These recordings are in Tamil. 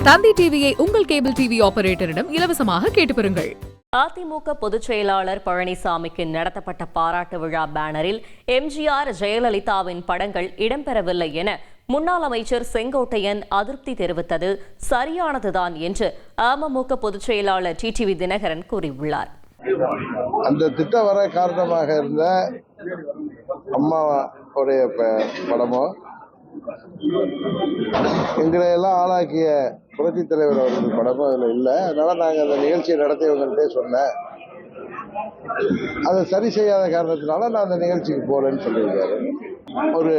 தந்தி டிவியை உங்கள் கேபிள் டிவி ஆபரேட்டரிடம் இலவசமாக கேட்டு பெறுங்கள். அதிமுக பொதுச் செயலாளர் பழனிசாமிக்கு நடத்தப்பட்ட பாராட்டு விழா பேனரில் எம்ஜிஆர், ஜெயலலிதாவின் படங்கள் இடம்பெறவில்லை என முன்னாள் அமைச்சர் செங்கோட்டையன் அதிருப்தி தெரிவித்தது சரியானதுதான் என்று அமமுக பொதுச் செயலாளர் டிடிவி தினகரன் கூறியுள்ளார். அந்த திட்டம் வர காரணமாக இருந்த அம்மாவுடைய படமோ, எங்களை எல்லாம் ஆளாக்கிய புரட்சி தலைவர் அவர்கள் படமும் அதில் இல்லை. அதனால நாங்கள் அந்த நிகழ்ச்சியை நடத்தியவங்கள்ட்டே சொன்னேன். அதை சரி செய்யாத காரணத்தினால நான் அந்த நிகழ்ச்சிக்கு போகலன்னு சொல்லியிருக்காரு. ஒரு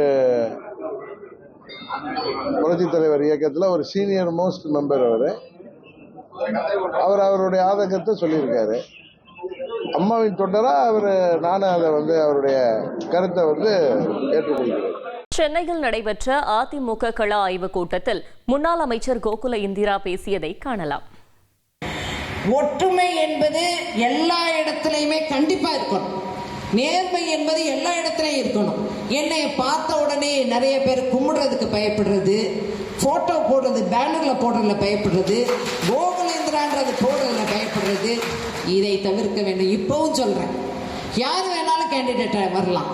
புரட்சி தலைவர் இயக்கத்தில் ஒரு சீனியர் மோஸ்ட் மெம்பர் அவர் அவருடைய ஆதங்கத்தை சொல்லியிருக்காரு. அம்மாவின் தொண்டரா நானும் அதை அவருடைய கருத்தை ஏற்றுக்கொள்கிறேன். சென்னையில் நடைபெற்ற அதிமுக கள ஆய்வுக் கூட்டத்தில் முன்னாள் அமைச்சர் கோகுல இந்திரா பேசியதை காணலாம். ஒற்றுமை என்பது எல்லா இடத்திலையுமே கண்டிப்பா இருக்கணும். நேர்மை என்பது எல்லா இடத்துலையும் இருக்கணும். என்னை பார்த்த உடனே நிறைய பேர் கும்பிடுறதுக்கு பயப்படுறது, போட்டோ போடுறது, பேனர்ல போடுறதுல பயப்படுறது, கோகுலேந்திரான்றது போடுறதுல பயப்படுறது, இதை தவிர்க்க வேண்டும். இப்பவும் சொல்றேன், யார் வேணாலும் கேண்டிடேட்டா வரலாம்,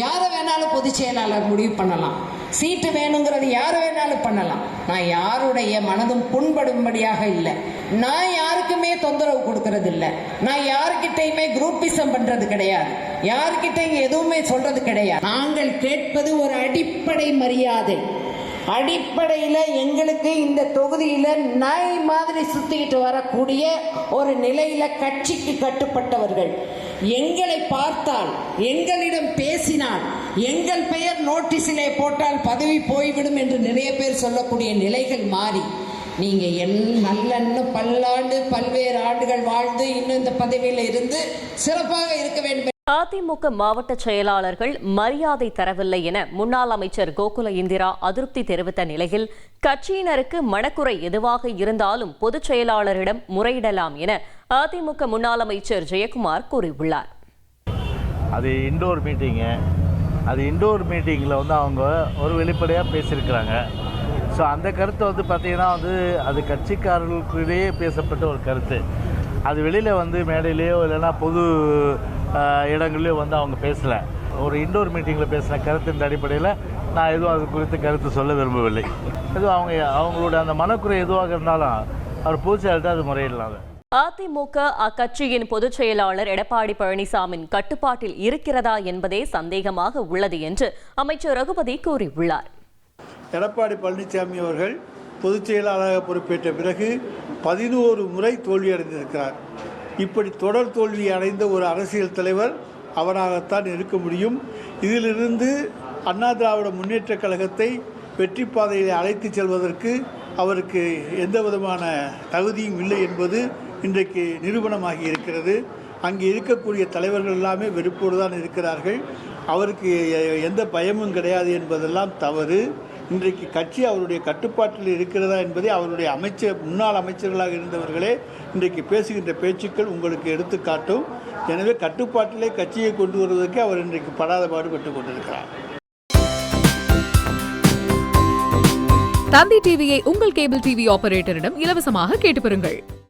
யாரை வேணாலும் பொதுச் செயலாளர் முடிவு பண்ணலாம், சீட்டு வேணுங்கிறது யார் வேணாலும் பண்ணலாம். நான் யாருடைய மனதும் புண்படும்படியாக இல்லை. நான் யாருக்குமே தொந்தரவு கொடுக்கறது இல்லை. நான் யாருக்கிட்டையுமே குரூப்பிசம் பண்றது கிடையாது. யாருக்கிட்டையும் எதுவுமே சொல்றது கிடையாது. நாங்கள் கேட்பது ஒரு அடிப்படை மரியாதை. அடிப்படையில் எங்களுக்கு இந்த தொகுதியில நாய் மாதிரி சுத்திக்கிட்டு வரக்கூடிய ஒரு நிலையில கட்சிக்கு கட்டுப்பட்டவர்கள் எங்களை பார்த்தால், எங்களிடம் பேசினால், எங்கள் பெயர் நோட்டீஸிலே போட்டால் பதவி போய்விடும் என்று நிறைய பேர் சொல்லக்கூடிய நிலைகள் மாறி, நீங்க நல்ல பல்லாண்டு பல்வேறு ஆண்டுகள் வாழ்ந்து இன்னும் இந்த பதவியில் இருந்து சிறப்பாக இருக்க வேண்டும். அதிமுக மாவட்ட செயலாளர்கள் மரியாதை தரவில்லை என முன்னாள் அமைச்சர் கோகுல இந்திரா அதிருப்தி தெரிவித்த நிலையில், கட்சியினருக்கு மனக்குறை எதுவாக இருந்தாலும் பொதுச் செயலாளரிடம் முறையிடலாம் என அதிமுக முன்னாள் அமைச்சர் ஜெயக்குமார் கூறியுள்ளார். அது இண்டோர் மீட்டிங்கில் அவங்க ஒரு வெளிப்படையாக பேசியிருக்கிறாங்க. ஸோ அந்த கருத்தை பார்த்தீங்கன்னா அது கட்சிக்காரர்களுக்கிடையே பேசப்பட்ட ஒரு கருத்து. அது வெளியில் மேடையிலேயோ இல்லைன்னா பொது இடங்கள்லேயோ அவங்க பேசலை. ஒரு இண்டோர் மீட்டிங்கில் பேசின கருத்தின் அடிப்படையில் நான் எதுவும் அது குறித்து கருத்து சொல்ல விரும்பவில்லை. எதுவும் அவங்களோட அந்த மனக்குறை எதுவாக இருந்தாலும் அவர் பூச்சியாள்கிட்ட அது முறையிடலாம். அதிமுக அக்கட்சியின் பொதுச் செயலாளர் எடப்பாடி பழனிசாமியின் கட்டுப்பாட்டில் இருக்கிறதா என்பதே சந்தேகமாக உள்ளது என்று அமைச்சர் ரகுபதி கூறியுள்ளார். எடப்பாடி பழனிசாமி அவர்கள் பொதுச் செயலாளராக பொறுப்பேற்ற பிறகு 11 முறை தோல்வியடைந்திருக்கிறார். இப்படி தொடர் தோல்வி அடைந்த ஒரு அரசியல் தலைவர் அவராகத்தான் இருக்க முடியும். இதிலிருந்து அண்ணா திராவிட முன்னேற்றக் கழகத்தை வெற்றி பாதையில் அழைத்து செல்வதற்கு அவருக்கு எந்த விதமான தகுதியும் இல்லை என்பது இன்றைக்கு நிரூபணமாகி இருக்கிறது. அங்கே இருக்கக்கூடிய தலைவர்கள் எல்லாமே வெறுப்போடு தான் இருக்கிறார்கள். அவருக்கு எந்த பயமும் கிடையாது என்பதெல்லாம் தவறு. இன்றைக்கு கட்சி அவருடைய கட்டுப்பாட்டில் இருக்கிறதா என்பதை அவருடைய முன்னாள் அமைச்சர்களாக இருந்தவர்களே இன்றைக்கு பேசுகின்ற பேச்சுக்கள் உங்களுக்கு எடுத்துக்காட்டும். எனவே கட்டுப்பாட்டிலே கட்சியை கொண்டு வருவதற்கு அவர் இன்றைக்கு படாத பாடுபட்டுக் கொண்டிருக்கிறார். தந்தி டிவியை உங்கள் கேபிள் டிவி ஆபரேட்டரிடம் இலவசமாக கேட்டு பெறுங்கள்.